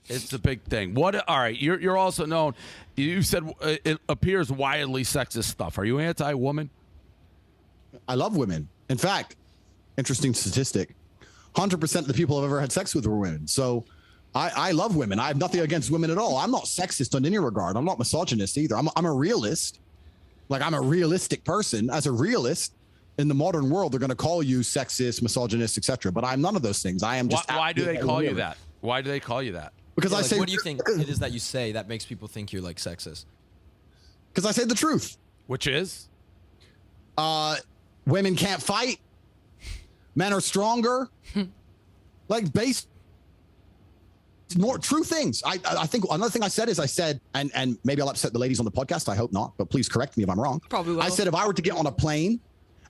It's a big thing. What? All right, you're also known. You said it appears wildly sexist stuff. Are you anti-woman? I love women. In fact, interesting statistic: 100% of the people I've ever had sex with were women. So I love women. I have nothing against women at all. I'm not sexist in any regard. I'm not misogynist either. I'm a realist. Like, I'm a realistic person. As a realist in the modern world, they're going to call you sexist, misogynist, etc. But I'm none of those things. I am just. Why do they call you that? Why do they call you that? Because I say. What do you think it is that you say that makes people think you're like sexist? Because I say the truth. Which is? Women can't fight. Men are stronger. Like, more true things. I think another thing I said is and maybe I'll upset the ladies on the podcast. I hope not, but please correct me if I'm wrong. Probably will. I said if I were to get on a plane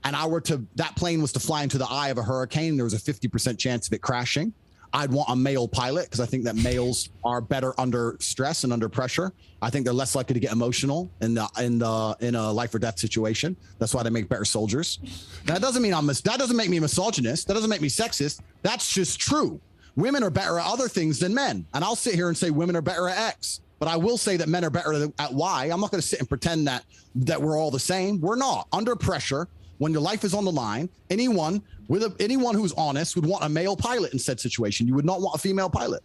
and that plane was to fly into the eye of a hurricane, there was a 50% chance of it crashing, I'd want a male pilot, because I think that males are better under stress and under pressure. I think they're less likely to get emotional in a life or death situation. That's why they make better soldiers. That doesn't mean that doesn't make me misogynist. That doesn't make me sexist. That's just true. Women are better at other things than men. And I'll sit here and say women are better at X, but I will say that men are better at Y. I'm not going to sit and pretend that we're all the same. We're not. Under pressure, when your life is on the line, anyone who's honest would want a male pilot in said situation. You would not want a female pilot.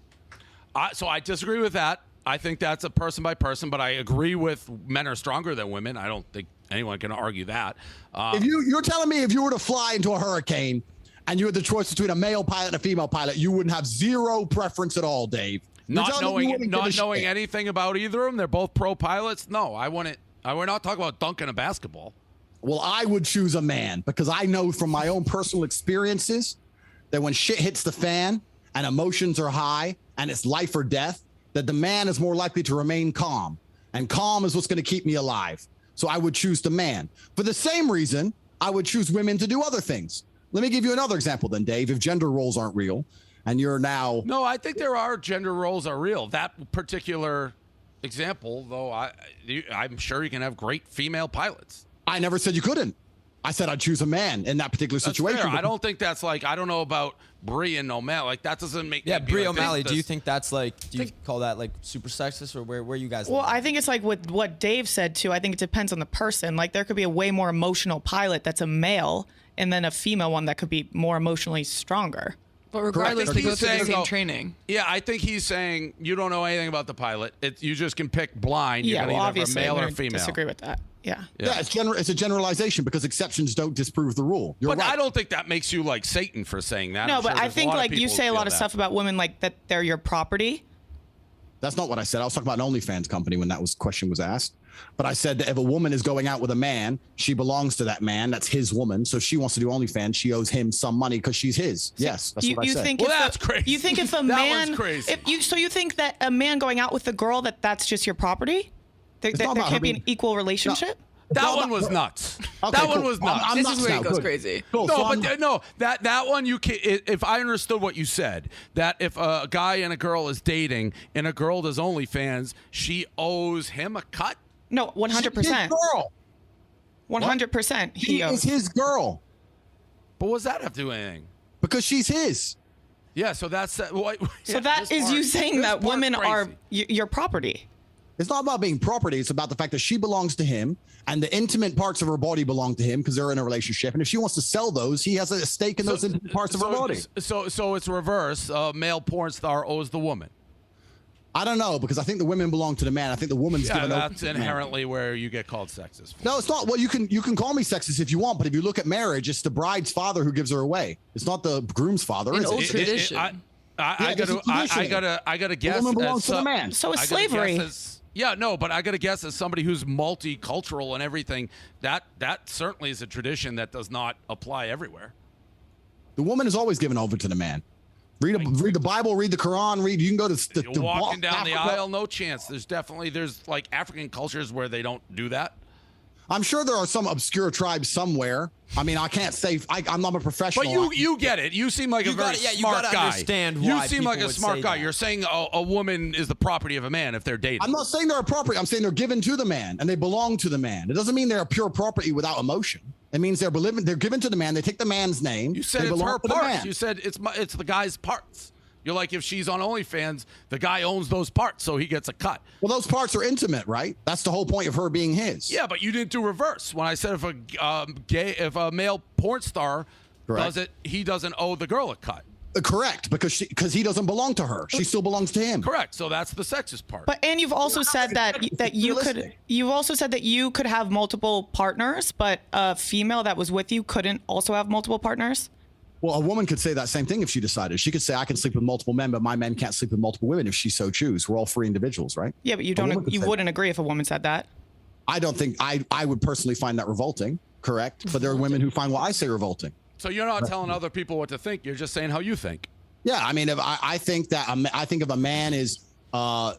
So I disagree with that. I think that's a person by person, but I agree with men are stronger than women. I don't think anyone can argue that. If you're telling me if you were to fly into a hurricane and you had the choice between a male pilot and a female pilot, you wouldn't have zero preference at all, Dave. Not knowing anything about either of them, they're both pro pilots. No, I wouldn't. We're not talking about dunking a basketball. Well, I would choose a man, because I know from my own personal experiences that when shit hits the fan and emotions are high and it's life or death, that the man is more likely to remain calm. And calm is what's going to keep me alive. So I would choose the man. For the same reason, I would choose women to do other things. Let me give you another example then, Dave. If gender roles aren't real and you're now... No, I think there are gender roles are real. That particular example, though, I'm sure you can have great female pilots. I never said you couldn't. I said I'd choose a man in that particular situation. I don't think that's like, I don't know about Brie and O'Malley. Like, that doesn't make me Brie like, O'Malley, do you think that's like, do you call that like super sexist, or where you guys Well, I think it's like with what Dave said too. I think it depends on the person. Like, there could be a way more emotional pilot that's a male, and then a female one that could be more emotionally stronger. But regardless, they go through the same though, training. Yeah, I think he's saying you don't know anything about the pilot. You just can pick blind. Yeah, You're well, either obviously, male I'm or gonna female. disagree with that. Yeah. It's a generalization, because exceptions don't disprove the rule. You're right. I don't think that makes you like Satan for saying that. No, I'm but sure I think like you say a lot of that. stuff about women, like that they're your property. That's not what I said. I was talking about an OnlyFans company when that question was asked. But I said that if a woman is going out with a man, she belongs to that man. That's his woman. So if she wants to do OnlyFans, she owes him some money because she's his. Yes, that's what I said. Think that's crazy. You think if a that man, one's crazy. So you think that a man going out with a girl, that's just your property? There can't be an equal relationship? No. That one was nuts. Okay, that one cool. was nuts. This is where it goes crazy. Cool. No, So but that one you can. If I understood what you said, that if a guy and a girl is dating and a girl does OnlyFans, she owes him a cut. No, 100%. Girl. 100%. She is his girl. But what does that have to do with anything? Because she's his. Yeah, so that's So that is you saying that women are your property. It's not about being property. It's about the fact that she belongs to him and the intimate parts of her body belong to him because they're in a relationship. And if she wants to sell those, he has a stake in those intimate parts of her body. So it's reverse. Male porn star owes the woman. I don't know, because I think the women belong to the man. I think the woman's given over that's to the man. inherently where you get called sexist. No, it's not. Well, you can call me sexist if you want, but if you look at marriage, it's the bride's father who gives her away. It's not the groom's father. In Is old it? tradition. I gotta guess. The woman belongs to the man. So is slavery. But I gotta guess as somebody who's multicultural and everything, that certainly is a tradition that does not apply everywhere. The woman is always given over to the man. Read the Bible, read the Quran, you can go to walking down Africa. the aisle, no chance. There's like African cultures where they don't do that. I'm sure there are some obscure tribes somewhere. I mean, I can't say I'm not a professional. But you get it. You seem like a very smart guy. Understand why you seem like a smart guy. That. You're saying a woman is the property of a man if they're dating. I'm not saying they're a property. I'm saying they're given to the man and they belong to the man. It doesn't mean they're a pure property without emotion. It means they're given to the man. They take the man's name. You said they it's belong her to the parts. man. You said it's the guy's parts. You're like, if she's on OnlyFans, the guy owns those parts, so he gets a cut. Well, those parts are intimate, right? That's the whole point of her being his. Yeah, but you didn't do reverse. When I said if a male porn star does it, he doesn't owe the girl a cut. Correct, because he doesn't belong to her. She still belongs to him. Correct. So that's the sexist part. But and you've also said that you could have multiple partners, but a female that was with you couldn't also have multiple partners. Well, a woman could say that same thing if she decided. She could say, I can sleep with multiple men, but my men can't sleep with multiple women if she so choose. We're all free individuals, right? Yeah, but you wouldn't agree if a woman said that. I don't think I would personally find that revolting, correct? But there are women who find what I say revolting. So you're not telling other people what to think. You're just saying how you think. Yeah, I mean, if I think if a man is not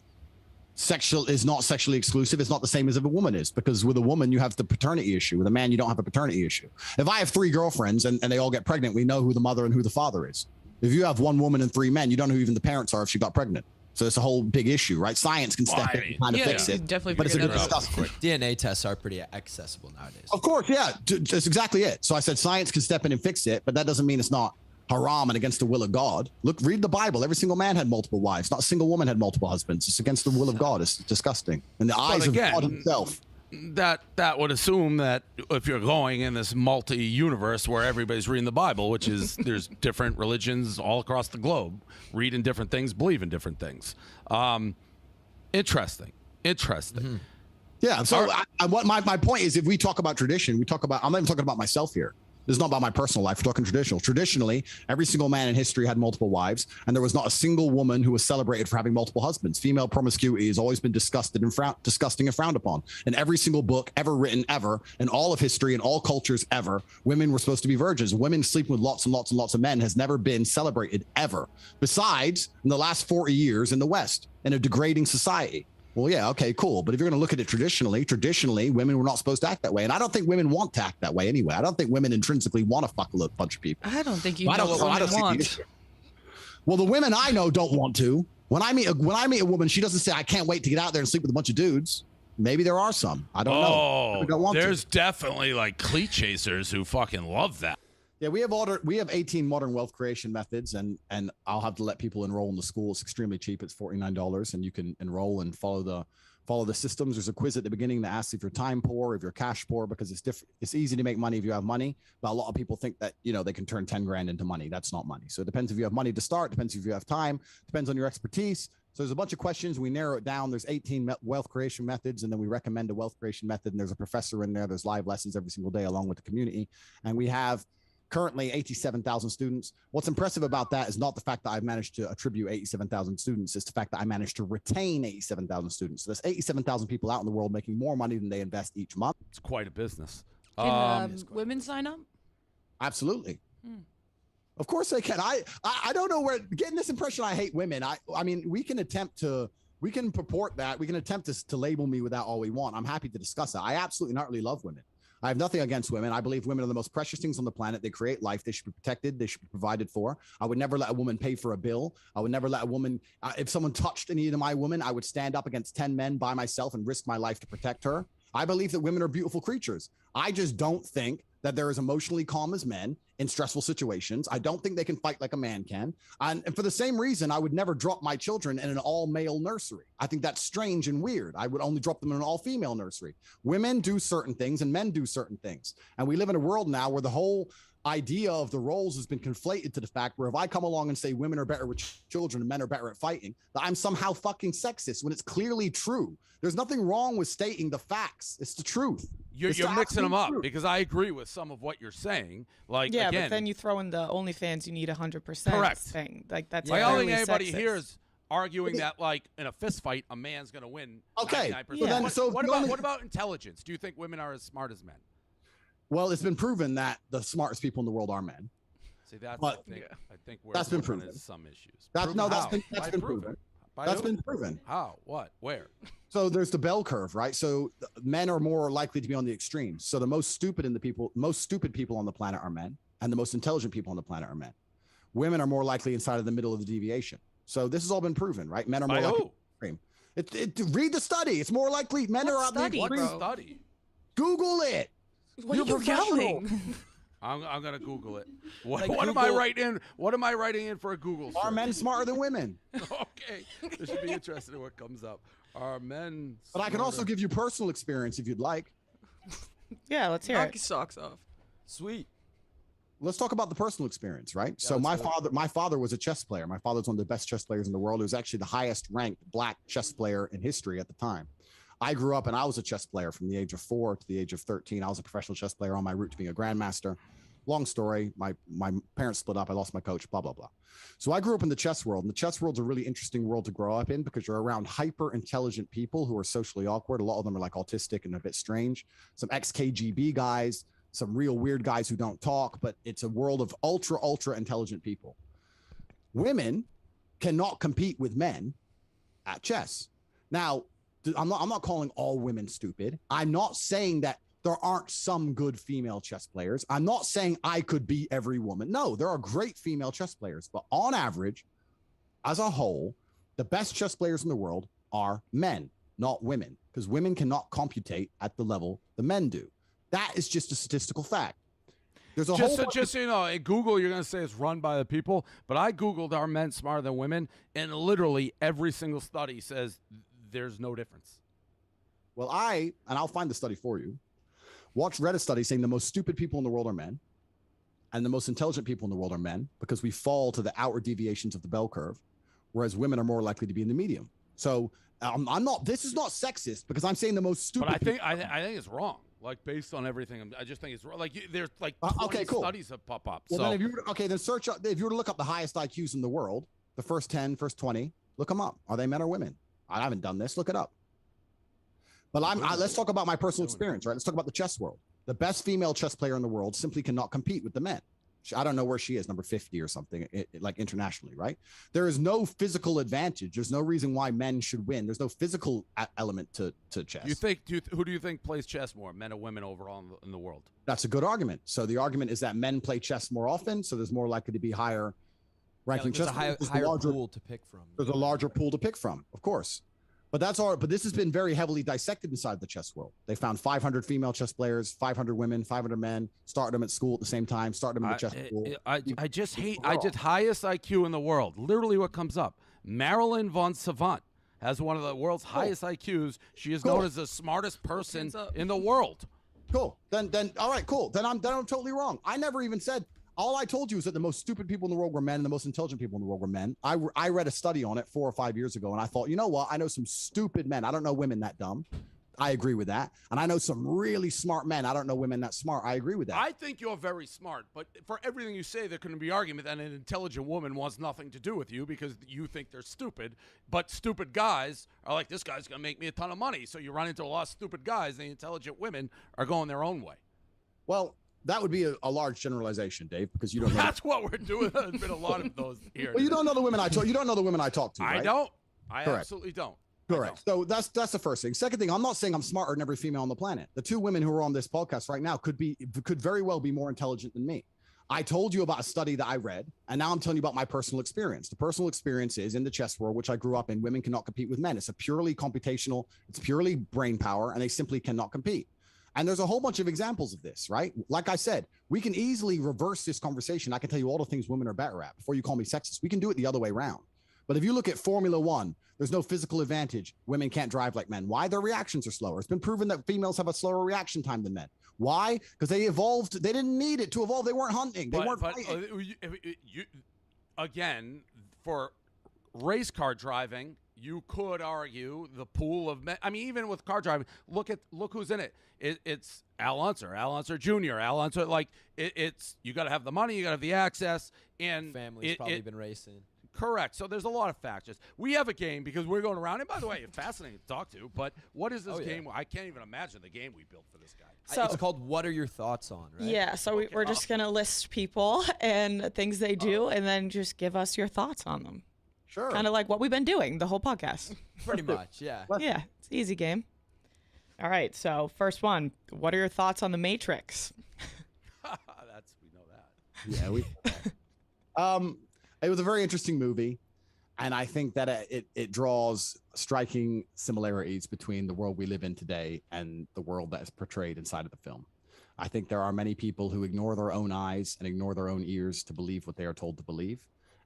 sexually exclusive, it's not the same as if a woman is, because with a woman you have the paternity issue. With a man, you don't have a paternity issue. If I have 3 girlfriends and they all get pregnant, we know who the mother and who the father is. If you have 1 woman and 3 men, you don't know who even the parents are if she got pregnant. So it's a whole big issue, right? Science can step in and kind of fix it. Definitely, but it's a good discussion. DNA tests are pretty accessible nowadays. Of course, yeah, that's exactly it. So I said science can step in and fix it, but that doesn't mean it's not haram and against the will of God. Look, read the Bible. Every single man had multiple wives. Not a single woman had multiple husbands. It's against the will of God. It's disgusting. In the eyes of God himself. That would assume that if you're going in this multi-universe where everybody's reading the Bible, which is there's different religions all across the globe, reading different things, believe in different things. Interesting. Mm-hmm. Yeah. So what my point is, if we talk about tradition, I'm not even talking about myself here. This is not about my personal life. We're talking traditional. Traditionally, every single man in history had multiple wives, and there was not a single woman who was celebrated for having multiple husbands. Female promiscuity has always been disgusting and frowned upon. In every single book ever written, ever, in all of history, in all cultures ever, women were supposed to be virgins. Women sleeping with lots and lots and lots of men has never been celebrated, ever. Besides, in the last 40 years in the West, in a degrading society. Well, yeah, okay, cool. But if you're going to look at it traditionally, women were not supposed to act that way. And I don't think women want to act that way anyway. I don't think women intrinsically want to fuck a bunch of people. I don't think you know what women want. Well, the women I know don't want to. When I meet a woman, she doesn't say, I can't wait to get out there and sleep with a bunch of dudes. Maybe there are some. I don't know. There's definitely like cleat chasers who fucking love that. Yeah, we have 18 modern wealth creation methods, and I'll have to let people enroll in the school. It's extremely cheap. It's $49, and you can enroll and follow the systems. There's a quiz at the beginning that asks if you're time poor, if you're cash poor, because it's different. It's easy to make money if you have money, but a lot of people think that they can turn 10 grand into money. That's not money. So it depends if you have money to start. Depends if you have time. Depends on your expertise. So there's a bunch of questions. We narrow it down. There's 18 wealth creation methods, and then we recommend a wealth creation method. And there's a professor in there. There's live lessons every single day along with the community, and we have currently 87,000 students. What's impressive about that is not the fact that I've managed to attribute 87,000 students. It's the fact that I managed to retain 87,000 students. So there's 87,000 people out in the world making more money than they invest each month. It's quite a business. Can women sign up? Absolutely. Of course they can. I don't know where getting this impression I hate women. I mean, we can purport that. We can attempt to label me with that all we want. I'm happy to discuss it. I absolutely not really love women. I have nothing against women. I believe women are the most precious things on the planet. They create life. They should be protected. They should be provided for. I would never let a woman pay for a bill. I would never let a woman, if someone touched any of my women, I would stand up against 10 men by myself and risk my life to protect her. I believe that women are beautiful creatures. I just don't think that they're as emotionally calm as men in stressful situations. I don't think they can fight like a man can. And for the same reason, I would never drop my children in an all-male nursery. I think that's strange and weird. I would only drop them in an all-female nursery. Women do certain things and men do certain things. And we live in a world now where the whole idea of the roles has been conflated to the fact where if I come along and say women are better with children and men are better at fighting, that I'm somehow fucking sexist when it's clearly true. There's nothing wrong with stating the facts. It's the truth. You're mixing them up because I agree with some of what you're saying. Like, yeah, again, but then you throw in the OnlyFans, you need 100% correct thing. Like that's I don't think really anybody sexist. here is arguing that like in a fist fight, a man's going to win. Okay. 99%. Yeah. What about intelligence? Do you think women are as smart as men? Well, it's been proven that the smartest people in the world are men. See, that's I think where that's been proven. Is some issues. That's been proven. proven. That's been proven. How? What? Where? So there's the bell curve, right? So men are more likely to be on the extremes. So the most stupid people on the planet are men, and the most intelligent people on the planet are men. Women are more likely inside of the middle of the deviation. So this has all been proven, right? Men are more likely to be extreme. Read the study. It's more likely men are on the extreme. What study? Google it. What are you yelling? I'm gonna Google it. What, Like what am I Google- writing in? What am I writing in for a Google search? Are men smarter than women? Okay, this should be interesting in what comes up. Are men? But I can also smarter- give you personal experience if you'd like. Yeah, let's hear Knock it. your socks off. Sweet. Let's talk about the personal experience, right? So let's my father was a chess player. My father's one of the best chess players in the world. He was actually the highest ranked black chess player in history at the time. I grew up and I was a chess player from the age of 4 to the age of 13. I was a professional chess player on my route to being a grandmaster. Long story. My parents split up. I lost my coach, blah, blah, blah. So I grew up in the chess world. And the chess world's a really interesting world to grow up in because you're around hyper intelligent people who are socially awkward. A lot of them are like autistic and a bit strange. Some ex-KGB guys, some real weird guys who don't talk, but it's a world of ultra intelligent people. Women cannot compete with men at chess. Now, I'm not calling all women stupid. I'm not saying that there aren't some good female chess players. I'm not saying I could beat every woman. No, there are great female chess players, but on average, as a whole, the best chess players in the world are men, not women, because women cannot computate at the level the men do. That is just a statistical fact. There's a whole just so you know, at Google, you're going to say it's run by the people, but I Googled are men smarter than women, and literally every single study says there's no difference. Well, I'll find the study for you. Read a study saying the most stupid people in the world are men, and the most intelligent people in the world are men because we fall to the outward deviations of the bell curve, whereas women are more likely to be in the medium. So I'm not. This is not sexist because I'm saying the most stupid. But I think it's wrong. Like based on everything, I just think it's wrong. Like there's like 20 okay, cool. studies that pop up. Well, so then then search. If you were to look up the highest IQs in the world, the first 10, first 20, look them up. Are they men or women? I haven't done this. Look it up. But let's talk about my personal experience, right? Let's talk about the chess world. The best female chess player in the world simply cannot compete with the men. I don't know where she is, number 50 or something, like internationally, right? There is no physical advantage. There's no reason why men should win. There's no physical element to chess. Who do you think plays chess more, men or women overall in the world? That's a good argument. So the argument is that men play chess more often, so there's more likely to be higher ranking There's chess. a higher pool to pick from. There's a larger pool to pick from, of course. But but this has been very heavily dissected inside the chess world. They found 500 female chess players, 500 women, 500 men, started them at school at the same time, started them in the chess school. I just highest IQ in the world. Literally what comes up. Marilyn von Savant has one of the world's highest IQs. She is known as the smartest person in the world. Cool. Then all right, cool. Then I'm totally wrong. I never even said. All I told you is that the most stupid people in the world were men and the most intelligent people in the world were men. I read a study on it 4 or 5 years ago, and I thought, you know what? I know some stupid men. I don't know women that dumb. I agree with that. And I know some really smart men. I don't know women that smart. I agree with that. I think you're very smart, but for everything you say, there can be argument that an intelligent woman wants nothing to do with you because you think they're stupid. But stupid guys are like, this guy's going to make me a ton of money. So you run into a lot of stupid guys, and the intelligent women are going their own way. Well, that would be a large generalization, Dave, because you don't know. That's what we're doing. There's been a lot of those here. Well, you don't know the women I talk. You don't know the women I talk to. Right? I don't. I Correct. absolutely don't. Correct. So that's the first thing. Second thing, I'm not saying I'm smarter than every female on the planet. The 2 women who are on this podcast right now could very well be more intelligent than me. I told you about a study that I read, and now I'm telling you about my personal experience. The personal experience is in the chess world, which I grew up in. Women cannot compete with men. It's a purely computational. It's purely brain power, and they simply cannot compete. And there's a whole bunch of examples of this, right? Like I said, we can easily reverse this conversation. I can tell you all the things women are better at before you call me sexist. We can do it the other way around. But if you look at Formula One, there's no physical advantage. Women can't drive like men. Why? Their reactions are slower. It's been proven that females have a slower reaction time than men. Why? Because they evolved. They didn't need it to evolve. They weren't hunting. They weren't fighting. Again, for race car driving, you could argue the pool of men. I mean, even with car driving, look who's in it. It's Al Unser, Al Unser Jr., Al Unser. Like it's you got to have the money, you got to have the access, and family's probably been racing. Correct. So there's a lot of factors. We have a game because we're going around. And by the way, it's fascinating to talk to. But what is this game? I can't even imagine the game we built for this guy. So, it's called "What Are Your Thoughts On?" Right? Yeah. So we're just gonna list people and things they do, and then just give us your thoughts on them. Sure. Kind of like what we've been doing the whole podcast. Pretty much. Yeah. Yeah. It's an easy game. All right. So first one. What are your thoughts on The Matrix? We know that. Yeah. It was a very interesting movie, and I think that it draws striking similarities between the world we live in today and the world that is portrayed inside of the film. I think there are many people who ignore their own eyes and ignore their own ears to believe what they are told to believe.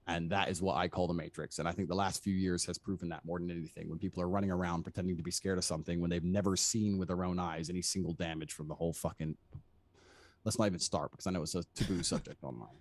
And that is what I call the Matrix. And I think the last few years has proven that more than anything. When people are running around pretending to be scared of something when they've never seen with their own eyes any single damage from the whole fucking. Let's not even start because I know it's a taboo subject online.